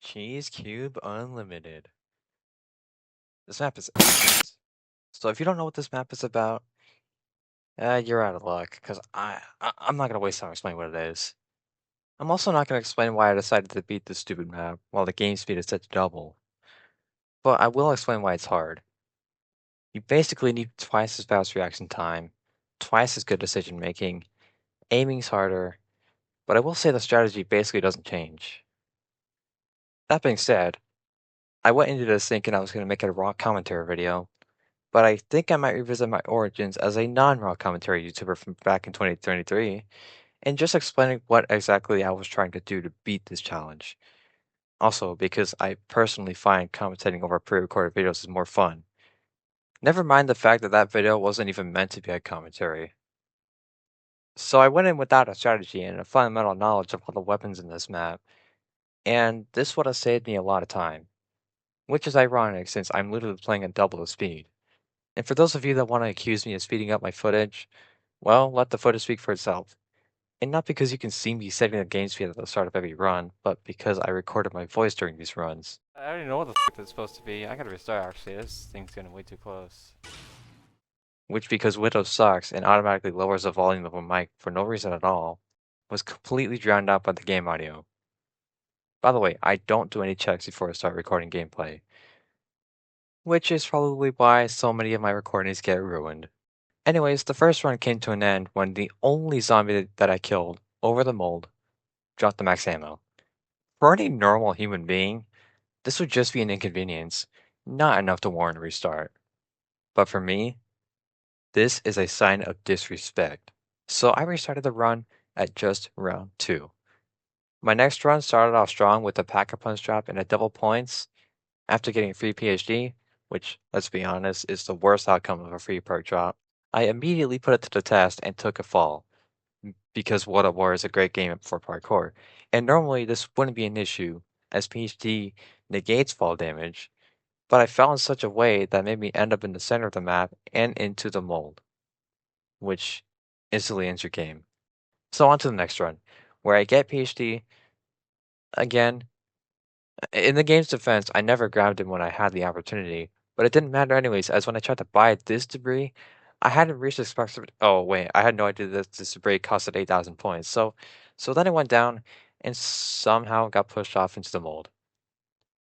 Cheese Cube Unlimited. This map is ass. So if you don't know what this map is about, you're out of luck, because I'm not gonna waste time explaining what it is. I'm also not gonna explain why I decided to beat this stupid map while the game speed is set to double. But I will explain why it's hard. You basically need twice as fast reaction time, twice as good decision making, aiming's harder, but I will say the strategy basically doesn't change. That being said, I went into this thinking I was gonna make it a raw commentary video, but I think I might revisit my origins as a non-raw commentary YouTuber from back in 2023 and just explaining what exactly I was trying to do to beat this challenge. Also, because I personally find commentating over pre-recorded videos is more fun. Never mind the fact that that video wasn't even meant to be a commentary. So I went in without a strategy and a fundamental knowledge of all the weapons in this map, and this would have saved me a lot of time, which is ironic since I'm literally playing at double the speed. And for those of you that want to accuse me of speeding up my footage, well, let the footage speak for itself. And not because you can see me setting the game speed at the start of every run, but because I recorded my voice during these runs. I don't even know what the that's supposed to be. I gotta restart actually. This thing's getting way too close. Which, because Windows sucks and automatically lowers the volume of a mic for no reason at all, was completely drowned out by the game audio. By the way, I don't do any checks before I start recording gameplay, which is probably why so many of my recordings get ruined. Anyways, the first run came to an end when the only zombie that I killed over the mold dropped the max ammo. For any normal human being, this would just be an inconvenience, not enough to warrant a restart. But for me, this is a sign of disrespect. So I restarted the run at just round 2. My next run started off strong with a Pack-a-Punch drop and a double points after getting a free PhD, which, let's be honest, is the worst outcome of a free perk drop. I immediately put it to the test and took a fall, because World of War is a great game for parkour, and normally this wouldn't be an issue, as PhD negates fall damage, but I fell in such a way that made me end up in the center of the map and into the mold, which instantly ends your game. So on to the next run, where I get PhD again. In the game's defense, I never grabbed him when I had the opportunity, but it didn't matter anyways, as when I tried to buy this debris, I hadn't reached the specific. Oh wait, I had no idea that this debris costed 8,000 points. So then it went down and somehow got pushed off into the mold.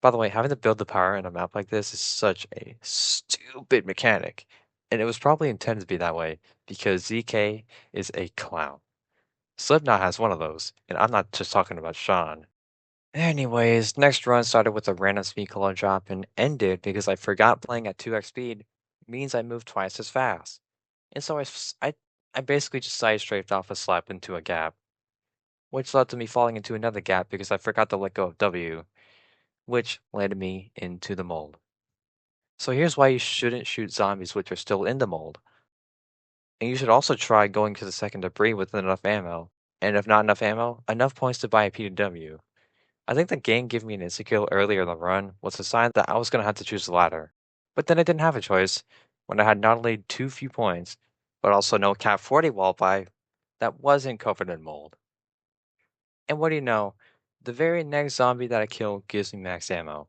By the way, having to build the power in a map like this is such a stupid mechanic, and it was probably intended to be that way because ZK is a clown. Slipknot has one of those, and I'm not just talking about Sean. Anyways, next run started with a random speed color drop and ended because I forgot playing at 2x speed means I moved twice as fast. And so I basically just side strafed off a slap into a gap, which led to me falling into another gap because I forgot to let go of W, which led me into the mold. So here's why you shouldn't shoot zombies which are still in the mold. And you should also try going to the second debris with enough ammo. And if not enough ammo, enough points to buy a PW. I think the game giving me an insta-kill earlier in the run was a sign that I was going to have to choose the latter. But then I didn't have a choice when I had not only too few points, but also no Cap 40 wall buy that wasn't covered in mold. And what do you know? The very next zombie that I kill gives me max ammo.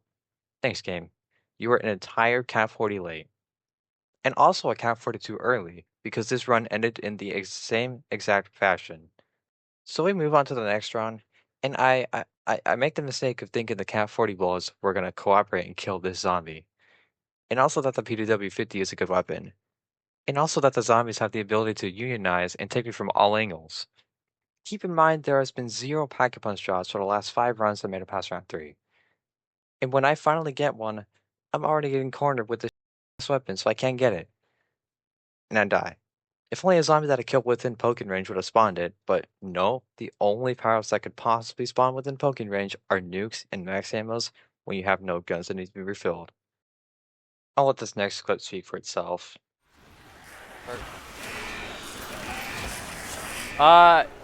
Thanks, game. You were an entire Cap 40 late. And also a Cap 42 early, because this run ended in the same exact fashion. So we move on to the next round, and I make the mistake of thinking the Cat 40 balls were gonna cooperate and kill this zombie. And also that the PW50 is a good weapon. And also that the zombies have the ability to unionize and take me from all angles. Keep in mind there has been 0 Pack-a-Punch drops for the last 5 runs that made it past round 3. And when I finally get one, I'm already getting cornered with this weapon, so I can't get it. And I die. If only a zombie that I killed within poking range would have spawned it, but no, the only power-ups that could possibly spawn within poking range are nukes and max ammos when you have no guns that need to be refilled. I'll let this next clip speak for itself.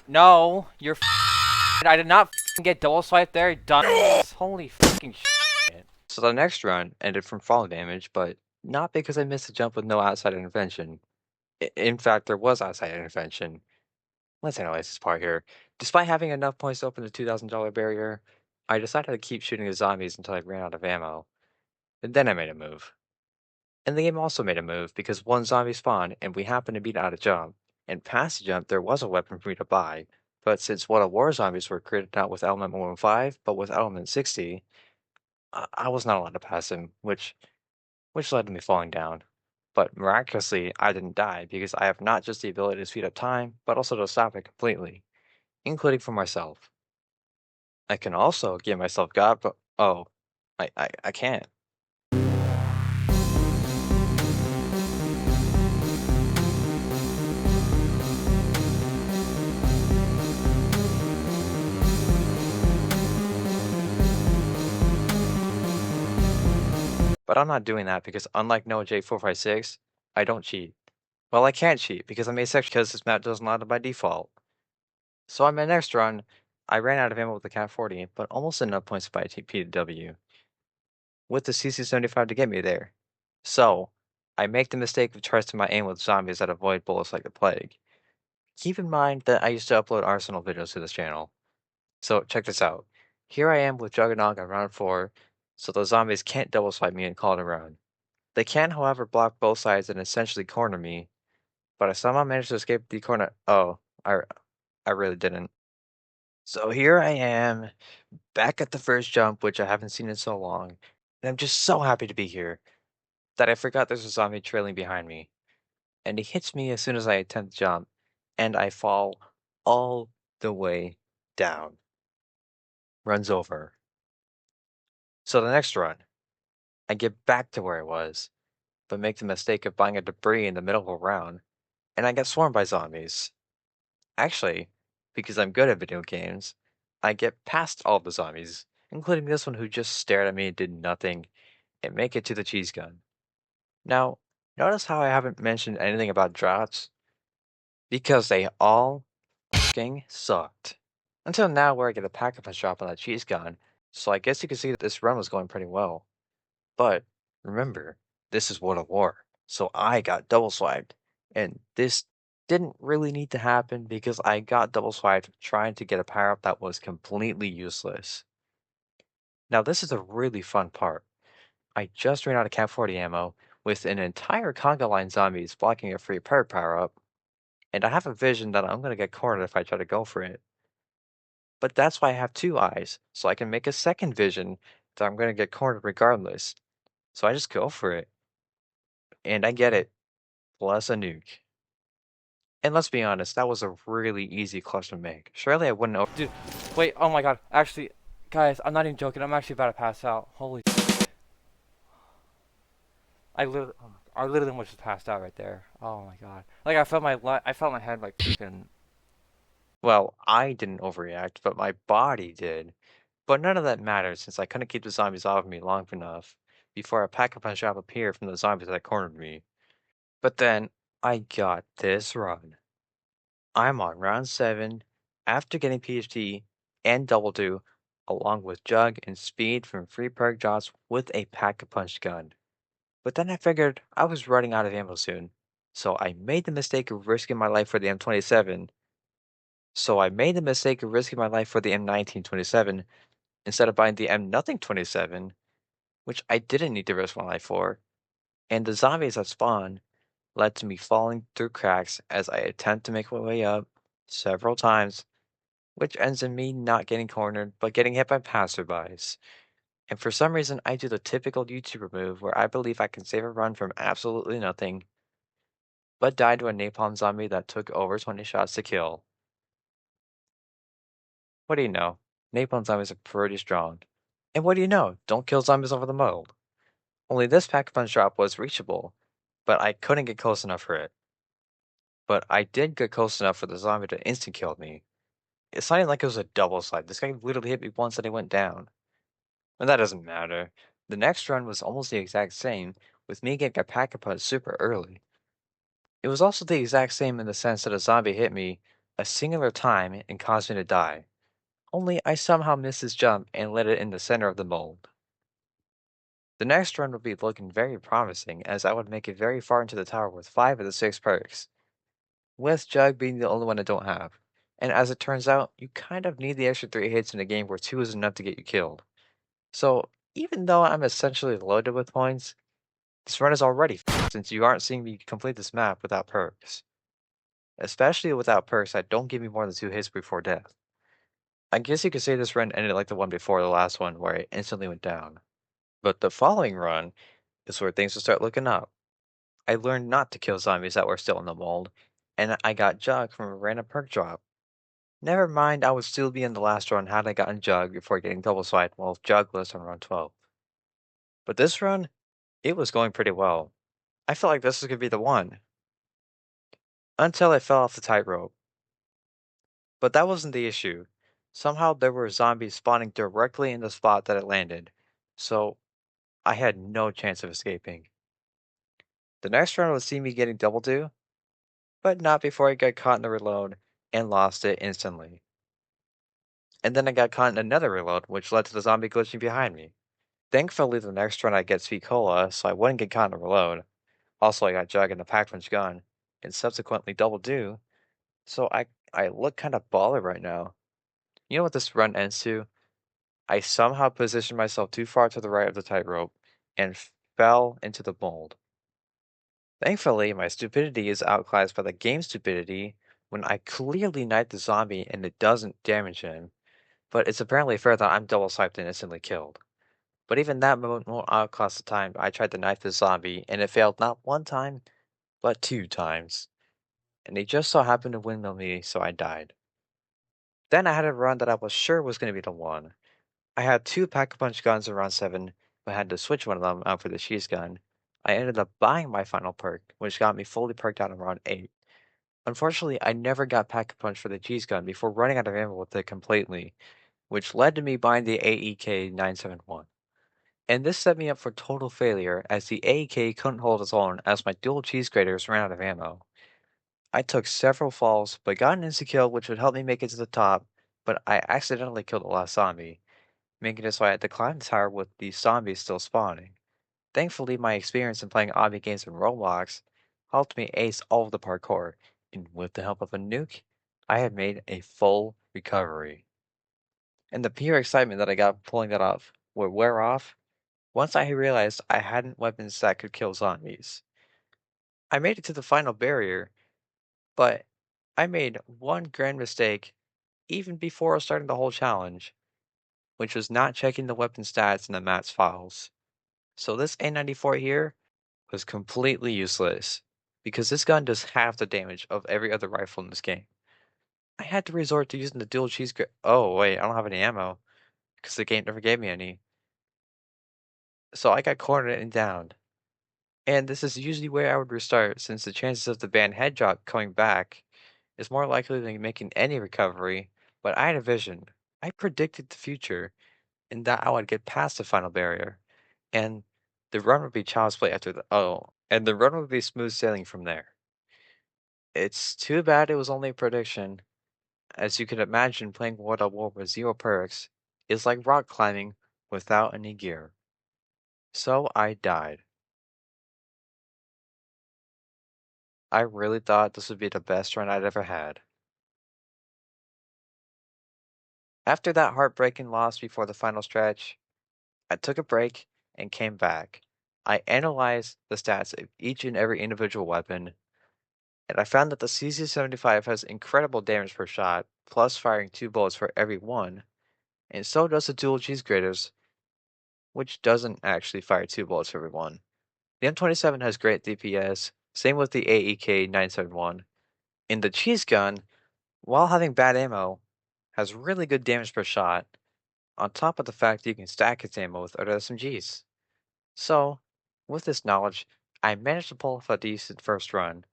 No, you're. I did not get double swipe there, done. Holy fucking shit. So the next run ended from fall damage, but not because I missed a jump with no outside intervention. In fact, there was outside intervention. Let's analyze this part here. Despite having enough points to open the $2,000 barrier, I decided to keep shooting the zombies until I ran out of ammo, and then I made a move. And the game also made a move because one zombie spawned and we happened to beat out a jump. And past the jump, there was a weapon for me to buy, but since World of War zombies were created not with element 115, but with element 60, I was not allowed to pass him, which led to me falling down. But miraculously, I didn't die because I have not just the ability to speed up time, but also to stop it completely, including for myself. I can also give myself God, but oh, I can't. But I'm not doing that because unlike Noah J456, I don't cheat. Well, I can't cheat because I made section because this map doesn't allow it by default. So on my next run, I ran out of ammo with the Cat 40, but almost enough points by PW with the CC75 to get me there. So, I make the mistake of trusting my aim with zombies that avoid bullets like the plague. Keep in mind that I used to upload Arsenal videos to this channel. So check this out. Here I am with Juggernog on round 4, so the zombies can't double swipe me and call it a round. They can, however, block both sides and essentially corner me, but I somehow managed to escape the corner. Oh, I really didn't. So here I am, back at the first jump, which I haven't seen in so long, and I'm just so happy to be here that I forgot there's a zombie trailing behind me, and he hits me as soon as I attempt to jump, and I fall all the way down. Runs over. So the next run, I get back to where I was, but make the mistake of buying a debris in the middle of a round, and I get swarmed by zombies. Actually, because I'm good at video games, I get past all the zombies, including this one who just stared at me and did nothing, and make it to the cheese gun. Now, notice how I haven't mentioned anything about droughts? Because they all fucking sucked. Until now where I get a pack-a-punch drop on that cheese gun, so I guess you can see that this run was going pretty well. But, remember, this is World of War, so I got double swiped, and this didn't really need to happen because I got double swiped trying to get a power-up that was completely useless. Now this is a really fun part. I just ran out of Cat 40 ammo with an entire conga line zombies blocking a free perk power-up, and I have a vision that I'm gonna get cornered if I try to go for it. But that's why I have two eyes, so I can make a second vision that I'm gonna get cornered regardless. So I just go for it, and I get it, plus a nuke. And let's be honest, that was a really easy clutch to make. Surely I wouldn't over. Dude, wait, oh my god. Actually, guys, I'm not even joking. I'm actually about to pass out. Holy. I literally almost just passed out right there. Oh my god. Like I felt my head like freaking. Well, I didn't overreact, but my body did. But none of that mattered since I couldn't keep the zombies off of me long enough before a pack-a-punch drop appeared from the zombies that cornered me. But then I got this run. I'm on round 7 after getting PhD and Double Do, along with Jug and Speed from free perk drops with a pack-a-punch gun. But then I figured I was running out of ammo soon, so I made the mistake of risking my life for the M27. So I made the mistake of risking my life for the M1927 instead of buying the M nothing 27, which I didn't need to risk my life for. And the zombies that spawned led to me falling through cracks as I attempt to make my way up several times, which ends in me not getting cornered but getting hit by passerbys. And for some reason, I do the typical YouTuber move where I believe I can save a run from absolutely nothing, but die to a napalm zombie that took over 20 shots to kill. What do you know? Napalm zombies are pretty strong. And what do you know? Don't kill zombies over the mold. Only this pack-a-punch drop was reachable, but I couldn't get close enough for it. But I did get close enough for the zombie to instant-kill me. It's not even like it was a double slide. This guy literally hit me once and he went down. And that doesn't matter. The next run was almost the exact same, with me getting a pack-a-punch super early. It was also the exact same in the sense that a zombie hit me a singular time and caused me to die. Only I somehow missed his jump and lit it in the center of the mold. The next run would be looking very promising as I would make it very far into the tower with 5 of the 6 perks, with Jug being the only one I don't have. And as it turns out, you kind of need the extra 3 hits in a game where 2 is enough to get you killed. So, even though I'm essentially loaded with points, this run is already since you aren't seeing me complete this map without perks. Especially without perks that don't give me more than 2 hits before death. I guess you could say this run ended like the one before the last one, where it instantly went down. But the following run is where things will start looking up. I learned not to kill zombies that were still in the mold, and I got Jug from a random perk drop. Never mind, I would still be in the last run had I gotten Jug before getting double swiped while Jugless on run 12. But this run, it was going pretty well. I felt like this was going to be the one. Until I fell off the tightrope. But that wasn't the issue. Somehow there were zombies spawning directly in the spot that it landed, so I had no chance of escaping. The next run would see me getting double do, but not before I got caught in the reload and lost it instantly. And then I got caught in another reload, which led to the zombie glitching behind me. Thankfully, the next run I get Sweet Cola, so I wouldn't get caught in a reload. Also, I got Jug and a Pack Punch gun, and subsequently double do, so I look kind of baller right now. You know what this run ends to? I somehow positioned myself too far to the right of the tightrope and fell into the mold. Thankfully, my stupidity is outclassed by the game's stupidity when I clearly knife the zombie and it doesn't damage him, but it's apparently fair that I'm double swiped and instantly killed. But even that moment won't outclass the time I tried to knife the zombie and it failed not one time, but 2 times. And he just so happened to windmill me, so I died. Then I had a run that I was sure was going to be the one. I had 2 Pack-a-Punch guns in round 7, but had to switch one of them out for the cheese gun. I ended up buying my final perk, which got me fully perked out in round 8. Unfortunately, I never got Pack-a-Punch for the cheese gun before running out of ammo with it completely, which led to me buying the AEK 971. And this set me up for total failure, as the AEK couldn't hold its own as my dual cheese graters ran out of ammo. I took several falls, but got an insta-kill which would help me make it to the top, but I accidentally killed the last zombie, making it so I had to climb the tower with the zombies still spawning. Thankfully, my experience in playing obby games in Roblox helped me ace all of the parkour, and with the help of a nuke, I had made a full recovery. And the pure excitement that I got pulling that off would wear off once I realized I hadn't weapons that could kill zombies. I made it to the final barrier, but I made one grand mistake even before starting the whole challenge, which was not checking the weapon stats in the map's files. So this A94 here was completely useless, because this gun does half the damage of every other rifle in this game. I had to resort to using the dual cheese grip. Oh wait, I don't have any ammo, because the game never gave me any. So I got cornered and downed. And this is usually where I would restart, since the chances of the banned head drop coming back is more likely than making any recovery, but I had a vision. I predicted the future, and that I would get past the final barrier, and the run would be child's play after and the run would be smooth sailing from there. It's too bad it was only a prediction. As you can imagine, playing World at War with 0 perks is like rock climbing without any gear. So I died. I really thought this would be the best run I'd ever had. After that heartbreaking loss before the final stretch, I took a break and came back. I analyzed the stats of each and every individual weapon, and I found that the CZ75 has incredible damage per shot, plus firing 2 bullets for every one, and so does the dual cheese graters, which doesn't actually fire 2 bullets for every one. The M27 has great DPS, same with the AEK 971, and the cheese gun, while having bad ammo, has really good damage per shot, on top of the fact that you can stack its ammo with other SMGs. So, with this knowledge, I managed to pull off a decent first run,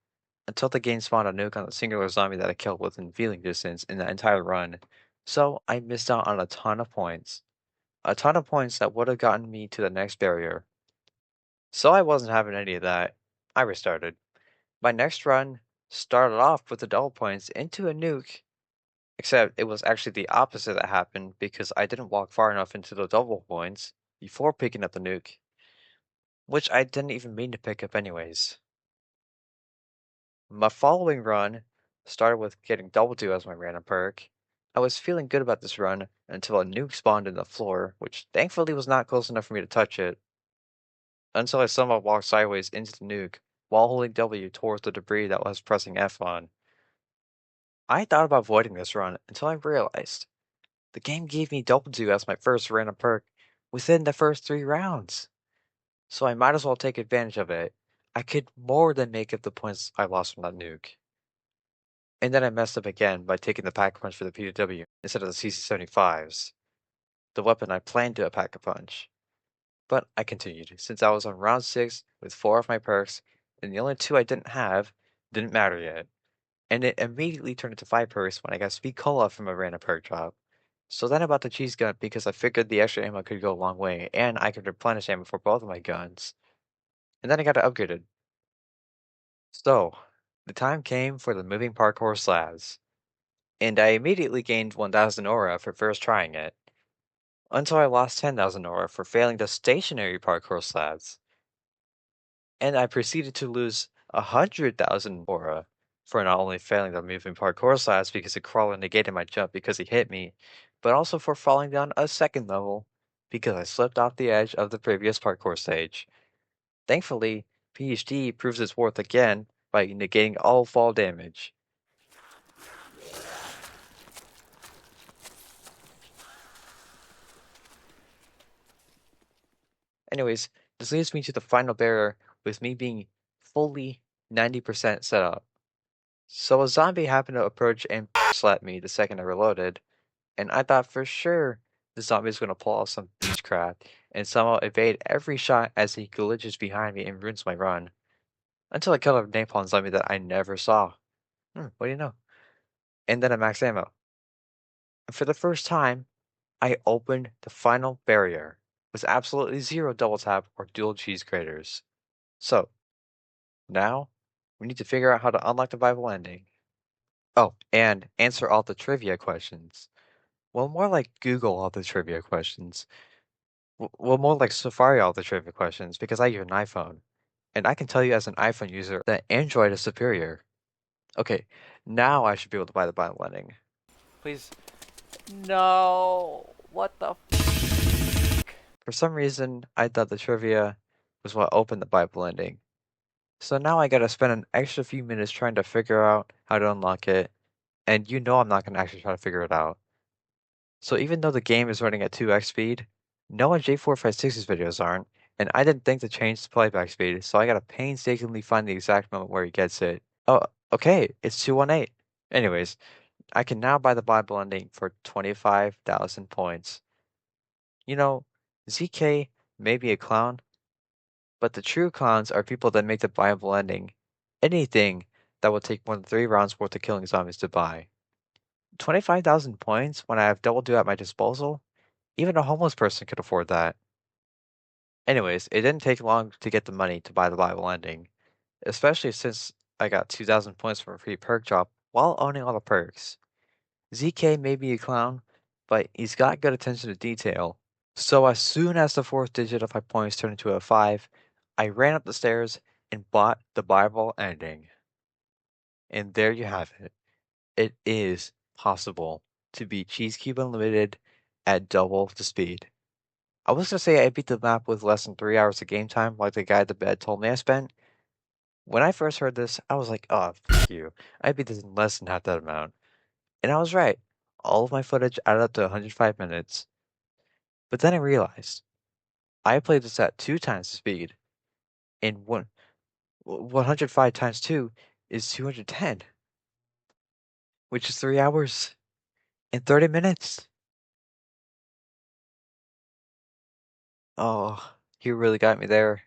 until the game spawned a nuke on the singular zombie that I killed within feeling distance in the entire run, so I missed out on a ton of points. A ton of points that would have gotten me to the next barrier. So I wasn't having any of that. I restarted. My next run started off with the double points into a nuke, except it was actually the opposite that happened because I didn't walk far enough into the double points before picking up the nuke, which I didn't even mean to pick up anyways. My following run Started with getting double do as my random perk. I was feeling good about this run until a nuke spawned in the floor, which thankfully was not close enough for me to touch it, until I somehow walked sideways into the nuke while holding W towards the debris that was pressing F on. I thought about avoiding this run until I realized the game gave me double do as my first random perk within the first 3 rounds, so I might as well take advantage of it. I could more than make up the points I lost from that nuke. And then I messed up again by taking the pack-a-punch for the PW instead of the CC-75s, the weapon I planned to pack-a-punch. But I continued, since I was on round 6 with 4 of my perks, and the only 2 I didn't have didn't matter yet. And it immediately turned into 5 perks when I got Speed Cola from a random perk drop. So then I bought the cheese gun because I figured the extra ammo could go a long way, and I could replenish ammo for both of my guns. And then I got it upgraded. So, the time came for the moving parkour slabs, and I immediately gained 1000 aura for first trying it, until I lost 10,000 aura for failing the stationary parkour slabs, and I proceeded to lose 100,000 aura for not only failing the moving parkour slabs because the crawler negated my jump because he hit me, but also for falling down a second level because I slipped off the edge of the previous parkour stage. Thankfully, PhD proves its worth again by negating all fall damage. Anyways, this leads me to the final barrier with me being fully 90% set up. So a zombie happened to approach and slap me the second I reloaded, and I thought for sure the zombie was going to pull off some beechcraft and somehow evade every shot as he glitches behind me and ruins my run, until I killed a napalm zombie that I never saw. What do you know? And then I max ammo. And for the first time, I opened the final barrier with absolutely zero double tap or dual cheese graters. So, now, we need to figure out how to unlock the Bible ending. Oh, and answer all the trivia questions. Well, more like Google all the trivia questions. Well, more like Safari all the trivia questions because I use an iPhone. And I can tell you as an iPhone user that Android is superior. Okay, now I should be able to buy the Bible ending. Please. No. What the For some reason, I thought the trivia was what opened the Bible ending. So now I gotta spend an extra few minutes trying to figure out how to unlock it, and you know I'm not gonna actually try to figure it out. So even though the game is running at 2x speed, no one J456's videos aren't, and I didn't think to change the playback speed, so I gotta painstakingly find the exact moment where he gets it. Oh, okay, it's 218. Anyways, I can now buy the Bible ending for 25,000 points. You know, ZK may be a clown, but the true clowns are people that make the Bible ending anything that will take more than 3 rounds worth of killing zombies to buy. 25,000 points when I have double do at my disposal? Even a homeless person could afford that. Anyways, it didn't take long to get the money to buy the Bible ending, especially since I got 2,000 points from a free perk drop while owning all the perks. ZK may be a clown, but he's got good attention to detail. So as soon as the fourth digit of my points turned into a 5, I ran up the stairs and bought the Bible ending. And there you have it. It is possible to beat Cheese Cube Unlimited at double the speed. I was gonna say I beat the map with less than 3 hours of game time, like the guy at the bed told me I spent. When I first heard this, I was like, oh, fuck you. I beat this in less than half that amount. And I was right. All of my footage added up to 105 minutes. But then I realized I played this at 2 times the speed, and 105 times 2 is 210, which is 3 hours and 30 minutes. Oh, you really got me there.